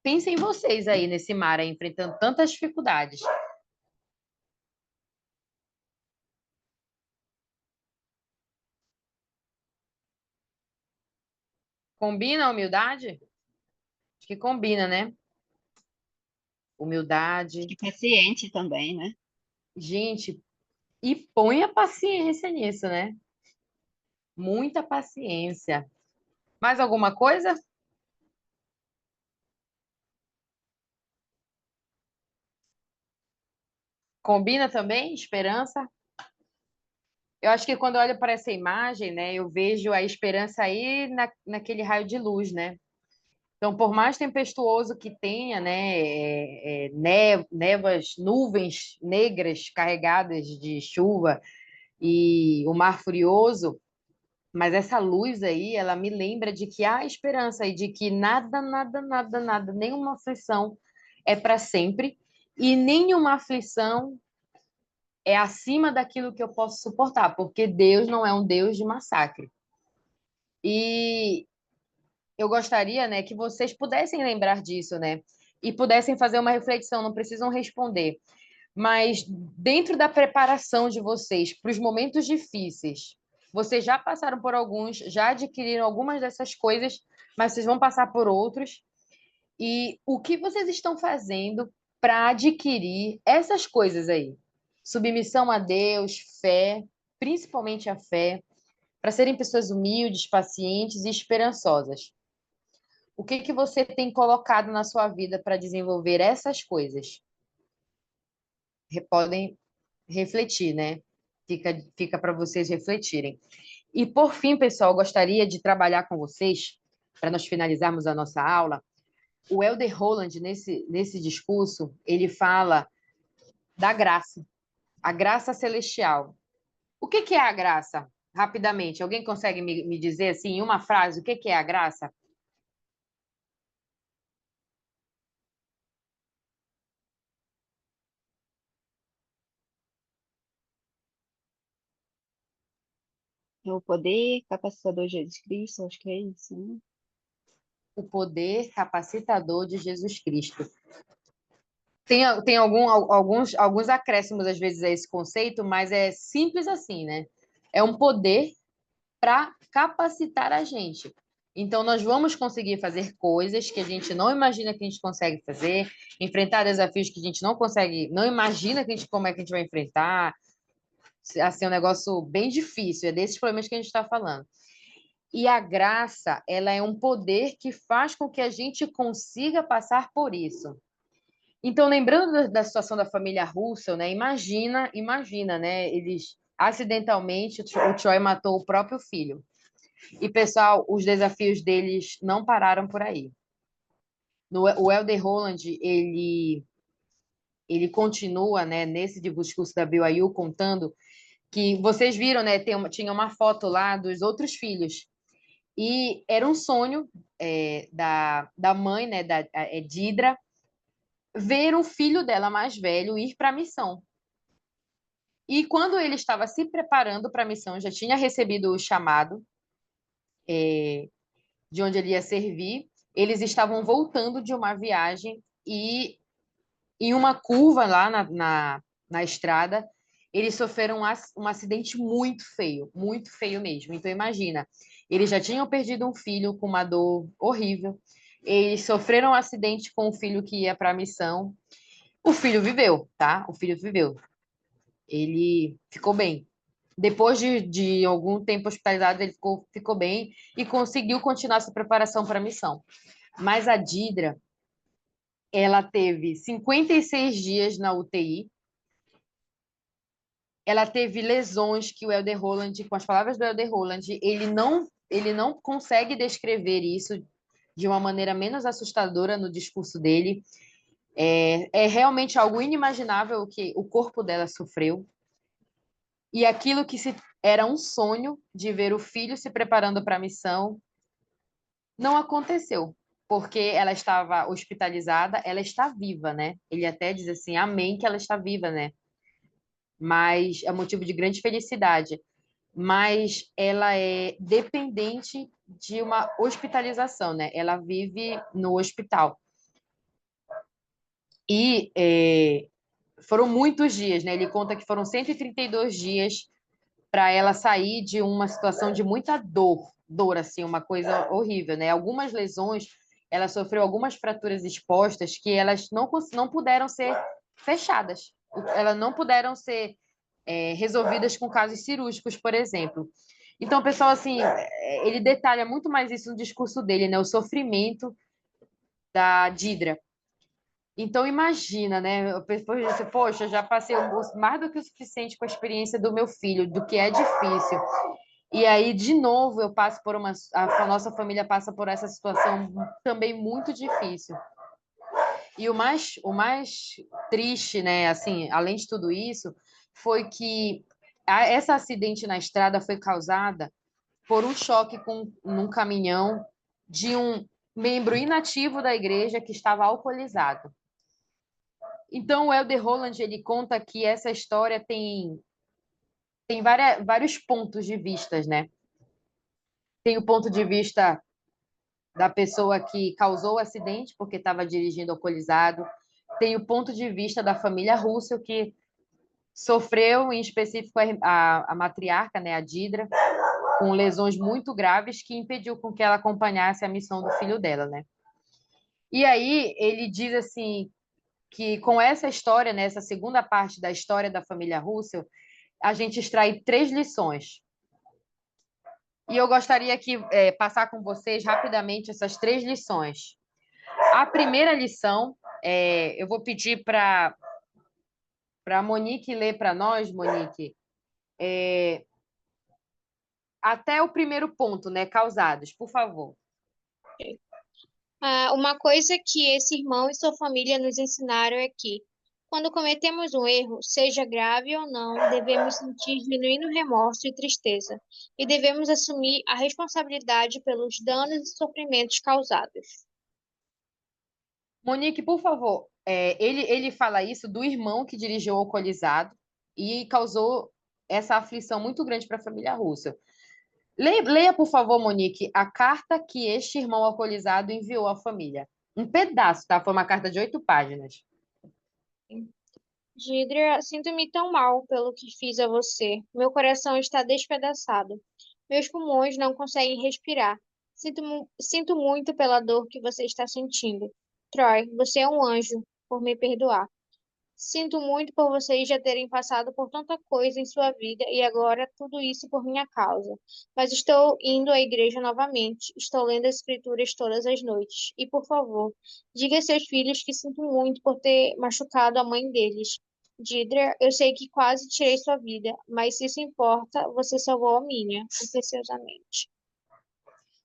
Pensem vocês aí nesse mar aí, enfrentando tantas dificuldades. Combina a humildade? Acho que combina, né? Humildade. e paciente também, né? Gente, e põe a paciência nisso, né? Muita paciência. Mais alguma coisa? Combina também? Esperança? Eu acho que quando eu olho para essa imagem, né, eu vejo a esperança aí naquele raio de luz, né? Então, por mais tempestuoso que tenha, né, nevas, nuvens negras carregadas de chuva e o mar furioso, mas essa luz aí, ela me lembra de que há esperança e de que nada, nada, nada, nada, nenhuma aflição é para sempre e nenhuma aflição é acima daquilo que eu posso suportar, porque Deus não é um Deus de massacre. E eu gostaria, né, que vocês pudessem lembrar disso, né, e pudessem fazer uma reflexão, não precisam responder, mas dentro da preparação de vocês para os momentos difíceis, vocês já passaram por alguns, já adquiriram algumas dessas coisas, mas vocês vão passar por outros. E o que vocês estão fazendo para adquirir essas coisas aí? Submissão a Deus, fé, principalmente a fé, para serem pessoas humildes, pacientes e esperançosas. O que que você tem colocado na sua vida para desenvolver essas coisas? Podem refletir, né? Fica para vocês refletirem. E por fim, pessoal, gostaria de trabalhar com vocês, para nós finalizarmos a nossa aula. O Elder Holland, nesse discurso, ele fala da graça, a graça celestial. O que que é a graça? Rapidamente, alguém consegue me dizer assim, em uma frase, o que que é a graça? É o poder capacitador de Jesus Cristo, acho que é isso, né? O poder capacitador de Jesus Cristo. Tem alguns acréscimos, às vezes, a esse conceito, mas é simples assim, né? É um poder para capacitar a gente. Então, nós vamos conseguir fazer coisas que a gente não imagina que a gente consegue fazer, enfrentar desafios que a gente não consegue, não imagina como é que a gente vai enfrentar. Assim, é um negócio bem difícil, é desses problemas que a gente está falando. E a graça, ela é um poder que faz com que a gente consiga passar por isso. Então, lembrando da situação da família Russell, né? Imagina, né? Eles acidentalmente, o Troy matou o próprio filho. E, pessoal, os desafios deles não pararam por aí. O Elder Holland, ele continua, né, nesse discurso da BYU contando que vocês viram, né, tinha uma foto lá dos outros filhos. E era um sonho da mãe, né, da Didra, ver o filho dela mais velho ir para a missão. E quando ele estava se preparando para a missão, já tinha recebido o chamado de onde ele ia servir, eles estavam voltando de uma viagem e em uma curva lá na estrada, eles sofreram um acidente muito feio mesmo. Então, imagina, eles já tinham perdido um filho com uma dor horrível, eles sofreram um acidente com o filho que ia para a missão. O filho viveu, tá? O filho viveu. Ele ficou bem. Depois de algum tempo hospitalizado, ele ficou bem e conseguiu continuar sua preparação para a missão. Mas a Didra, ela teve 56 dias na UTI. Ela teve lesões que o Elder Holland, com as palavras do Elder Holland, ele não consegue descrever isso de uma maneira menos assustadora no discurso dele. É realmente algo inimaginável o que o corpo dela sofreu. E aquilo que era um sonho de ver o filho se preparando para a missão não aconteceu, porque ela estava hospitalizada, ela está viva, né? Ele até diz assim, amém, que ela está viva, né? Mas é motivo de grande felicidade. Mas ela é dependente de uma hospitalização, né? Ela vive no hospital. E foram muitos dias, né? Ele conta que foram 132 dias para ela sair de uma situação de muita dor assim, uma coisa horrível, né? Algumas lesões, ela sofreu algumas fraturas expostas que elas não puderam ser fechadas, elas não puderam ser resolvidas com casos cirúrgicos, por exemplo. Então, pessoal, assim, ele detalha muito mais isso no discurso dele, né? O sofrimento da Didra. Então, imagina, né? Depois disso, poxa, já passei mais do que o suficiente com a experiência do meu filho, do que é difícil. E aí, de novo, eu passo por a nossa família passa por essa situação também muito difícil. E o mais triste, né, assim, além de tudo isso, foi que esse acidente na estrada foi causada por um choque num caminhão de um membro inativo da igreja que estava alcoolizado. Então, o Elder Holland, ele conta que essa história tem vários pontos de vistas, né? Tem o ponto de vista da pessoa que causou o acidente porque estava dirigindo alcoolizado. Tem o ponto de vista da família Russell, que sofreu, em específico, a matriarca, né, a Didra, com lesões muito graves que impediu com que ela acompanhasse a missão do filho dela, né? E aí ele diz assim que com essa história, né, essa segunda parte da história da família Russell, a gente extrai 3 lições. E eu gostaria que passar com vocês rapidamente essas 3 lições. A primeira lição, eu vou pedir para a Monique ler para nós, Monique, até o primeiro ponto, né, causados, por favor. Uma coisa que esse irmão e sua família nos ensinaram é que, quando cometemos um erro, seja grave ou não, devemos sentir genuíno remorso e tristeza, e devemos assumir a responsabilidade pelos danos e sofrimentos causados. Monique, por favor, ele fala isso do irmão que dirigiu alcoolizado e causou essa aflição muito grande para a família Russell. Leia, por favor, Monique, a carta que este irmão alcoolizado enviou à família. Um pedaço, tá? Foi uma carta de 8 páginas. Gidria, sinto-me tão mal pelo que fiz a você. Meu coração está despedaçado. Meus pulmões não conseguem respirar. Sinto muito pela dor que você está sentindo. Troy, você é um anjo por me perdoar. Sinto muito por vocês já terem passado por tanta coisa em sua vida e agora tudo isso por minha causa. Mas estou indo à igreja novamente. Estou lendo as escrituras todas as noites. E, por favor, diga a seus filhos que sinto muito por ter machucado a mãe deles. Didra, eu sei que quase tirei sua vida, mas se isso importa, você salvou a minha, preciosamente.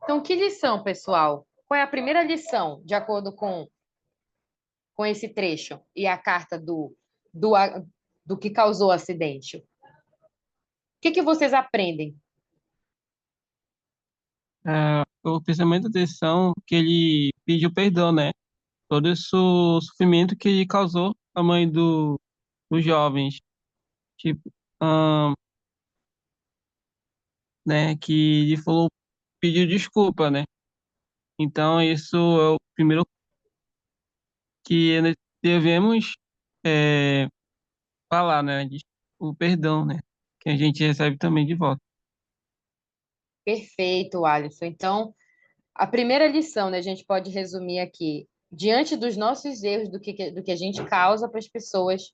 Então, que lição, pessoal? Qual é a primeira lição, de acordo com esse trecho e a carta do que causou o acidente? O que vocês aprendem? O pensamento da atenção que ele pediu perdão, né? Todo esse sofrimento que ele causou à mãe dos jovens. Tipo, né? Que ele falou, pediu desculpa, né? Então, isso é o primeiro que nós devemos é, falar, né? O perdão, né? Que a gente recebe também de volta. Perfeito, Alisson. Então, a primeira lição, né, a gente pode resumir aqui. Diante dos nossos erros, do que a gente causa para as pessoas,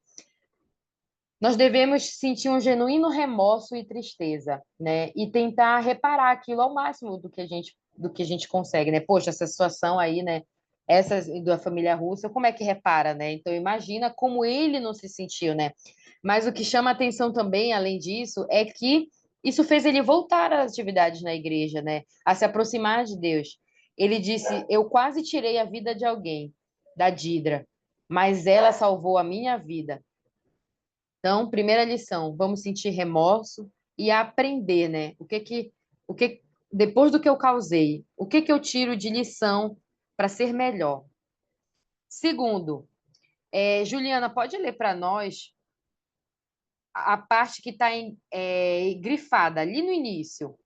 nós devemos sentir um genuíno remorso e tristeza, né? E tentar reparar aquilo ao máximo do que a gente consegue, né? Poxa, essa situação aí, né? Essa da família russa, como é que repara, né? Então imagina como ele não se sentiu, né? Mas o que chama atenção também, além disso, é que isso fez ele voltar às atividades na igreja, né? A se aproximar de Deus. Ele disse: "Eu quase tirei a vida de alguém, da Didra, mas ela salvou a minha vida." Então, primeira lição, vamos sentir remorso e aprender, né? O que, depois do que eu causei, o que eu tiro de lição para ser melhor? Segundo, Juliana, pode ler para nós a parte que está grifada ali no início.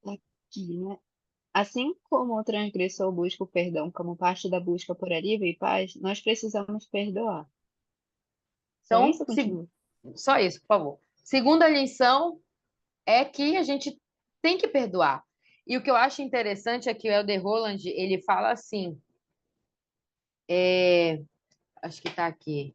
Aqui, né? Assim como o transgressor busca o perdão como parte da busca por alívio e paz, nós precisamos perdoar. Só Então, isso, continua. só isso, por favor. Segunda lição é que a gente tem que perdoar. E o que eu acho interessante é que o Elder Roland, ele fala assim, acho que está aqui.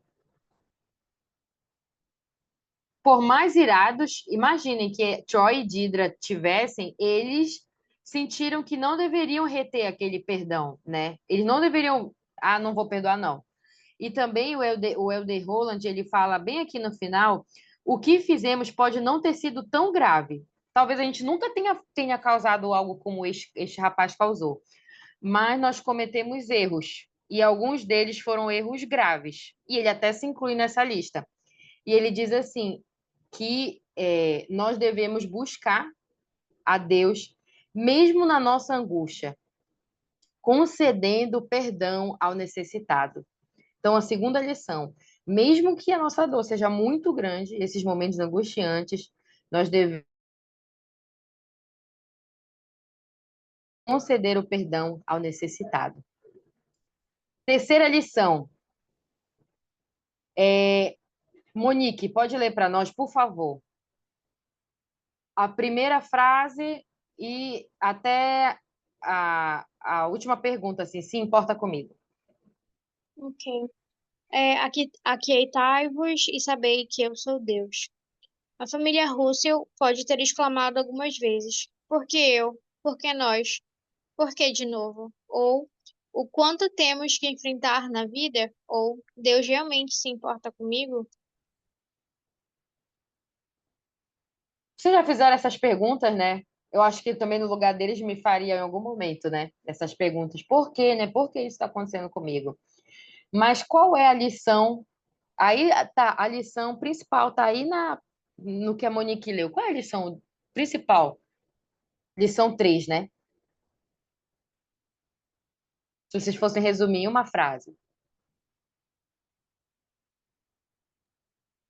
Por mais irados, imaginem que Troy e Didra tivessem, eles sentiram que não deveriam reter aquele perdão, né? Eles não deveriam, não vou perdoar, não. E também o Elder Roland, ele fala bem aqui no final, o que fizemos pode não ter sido tão grave. Talvez a gente nunca tenha causado algo como este rapaz causou, mas nós cometemos erros, e alguns deles foram erros graves, e ele até se inclui nessa lista. E ele diz assim, que nós devemos buscar a Deus, mesmo na nossa angústia, concedendo perdão ao necessitado. Então, a segunda lição, mesmo que a nossa dor seja muito grande, esses momentos angustiantes, nós devemos conceder o perdão ao necessitado. Terceira lição, Monique, pode ler para nós, por favor, a primeira frase e até a última pergunta, assim, se importa comigo. Ok. Aquietai-vos e sabei que eu sou Deus. A família Russell pode ter exclamado algumas vezes: por que eu? Por que nós? Por que de novo? Ou o quanto temos que enfrentar na vida? Ou Deus realmente se importa comigo? Vocês já fizeram essas perguntas, né? Eu acho que também no lugar deles me faria em algum momento, né? Essas perguntas. Por quê, né? Por que isso está acontecendo comigo? Mas qual é a lição? Aí tá, a lição principal tá aí no que a Monique leu. Qual é a lição principal? Lição 3, né? Se vocês fossem resumir em uma frase.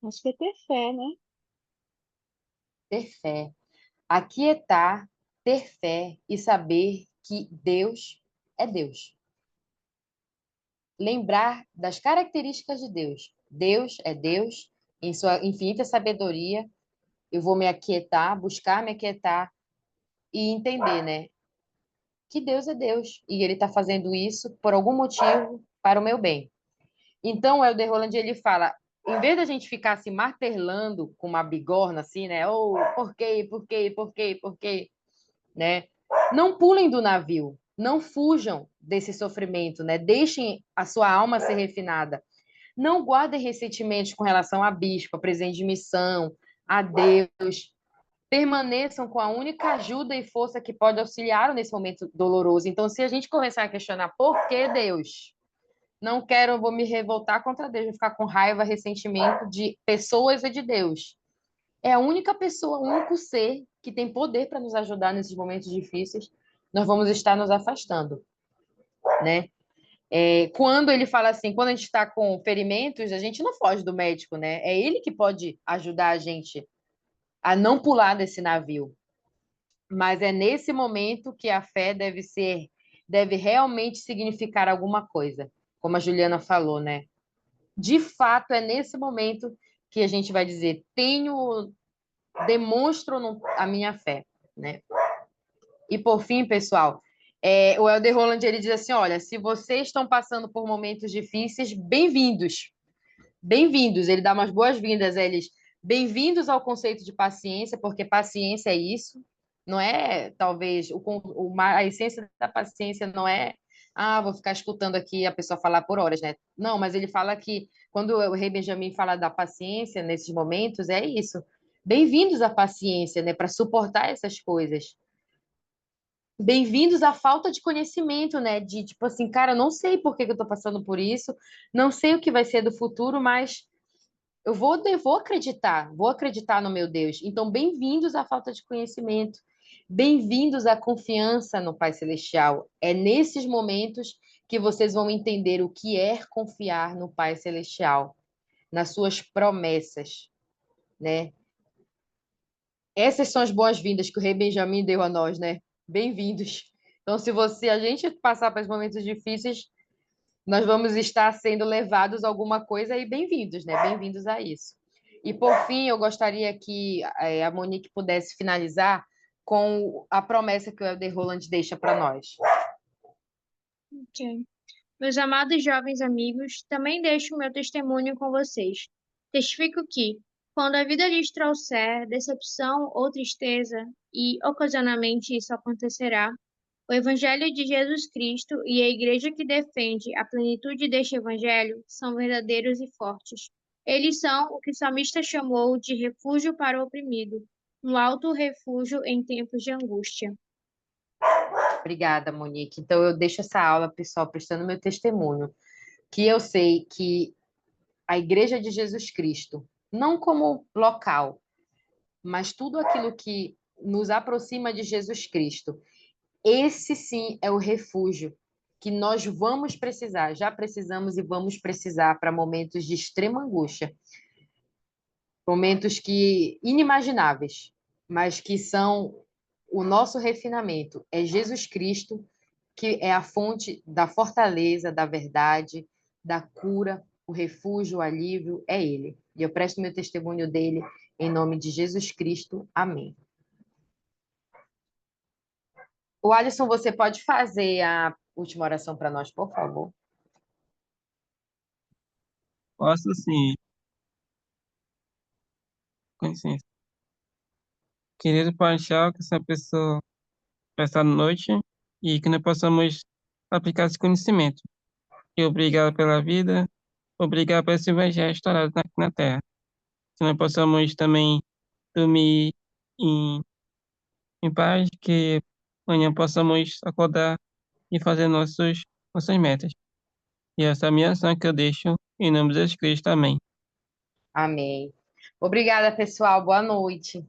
Acho que é ter fé, né? ter fé. Aquietar, ter fé e saber que Deus é Deus. Lembrar das características de Deus. Deus é Deus, em sua infinita sabedoria. Eu vou me aquietar, buscar me aquietar e entender, né? Que Deus é Deus e Ele está fazendo isso por algum motivo para o meu bem. Então, o Elder Roland, ele fala, em vez da gente ficar se martelando com uma bigorna assim, né? Oh, por quê, por quê, por quê, por quê, né? Não pulem do navio, não fujam desse sofrimento, né? Deixem a sua alma ser refinada. Não guardem ressentimentos com relação à bispa, presidente de missão, a Deus. Permaneçam com a única ajuda e força que pode auxiliar nesse momento doloroso. Então, se a gente começar a questionar por que Deus, não quero, vou me revoltar contra Deus, vou ficar com raiva, ressentimento de pessoas e de Deus. É a única pessoa, o único ser que tem poder para nos ajudar nesses momentos difíceis. Nós vamos estar nos afastando, né? Quando ele fala assim, quando a gente está com ferimentos, a gente não foge do médico, né? É ele que pode ajudar a gente a não pular desse navio. Mas é nesse momento que a fé deve realmente significar alguma coisa, como a Juliana falou, né? De fato, é nesse momento que a gente vai dizer, demonstro a minha fé, né? E por fim, pessoal, o Elder Roland ele diz assim, olha, se vocês estão passando por momentos difíceis, bem-vindos, bem-vindos. Ele dá umas boas-vindas a eles, bem-vindos ao conceito de paciência, porque paciência é isso, não é, talvez, a essência da paciência não é, vou ficar escutando aqui a pessoa falar por horas, né? Não, mas ele fala que, quando o Rei Benjamin fala da paciência nesses momentos, é isso. Bem-vindos à paciência, né? Para suportar essas coisas. Bem-vindos à falta de conhecimento, né? De tipo assim, cara, eu não sei por que eu estou passando por isso, não sei o que vai ser do futuro, mas eu vou acreditar no meu Deus. Então, bem-vindos à falta de conhecimento, bem-vindos à confiança no Pai Celestial. É nesses momentos que vocês vão entender o que é confiar no Pai Celestial, nas suas promessas, né? Essas são as boas-vindas que o Rei Benjamin deu a nós, né? Bem-vindos. Então, se a gente passar por momentos difíceis, nós vamos estar sendo levados a alguma coisa e bem-vindos, né? Bem-vindos a isso. E, por fim, eu gostaria que a Monique pudesse finalizar com a promessa que o Elder Roland deixa para nós. Ok. Meus amados jovens amigos, também deixo o meu testemunho com vocês. Testifico que, quando a vida lhes trouxer decepção ou tristeza, e ocasionalmente isso acontecerá, o Evangelho de Jesus Cristo e a igreja que defende a plenitude deste Evangelho são verdadeiros e fortes. Eles são o que o salmista chamou de refúgio para o oprimido, um alto refúgio em tempos de angústia. Obrigada, Monique. Então, eu deixo essa aula, pessoal, prestando meu testemunho, que eu sei que a Igreja de Jesus Cristo, não como local, mas tudo aquilo que nos aproxima de Jesus Cristo, esse sim é o refúgio que nós vamos precisar, já precisamos e vamos precisar para momentos de extrema angústia, momentos que inimagináveis, mas que são o nosso refinamento. É Jesus Cristo que é a fonte da fortaleza, da verdade, da cura, o refúgio, o alívio, é Ele. E eu presto meu testemunho dele em nome de Jesus Cristo. Amém. O Alisson, você pode fazer a última oração para nós, por favor? Posso sim, com licença. Querido Pai Celestial, que essa pessoa esta noite e que nós possamos aplicar esse conhecimento. E obrigado pela vida, obrigado por esse evangelho estourado aqui na Terra. Que nós possamos também dormir em, em paz, que amanhã possamos acordar e fazer nossas metas. E essa é a minha ação que eu deixo em nome de Jesus Cristo. Amém. Amém. Obrigada, pessoal. Boa noite.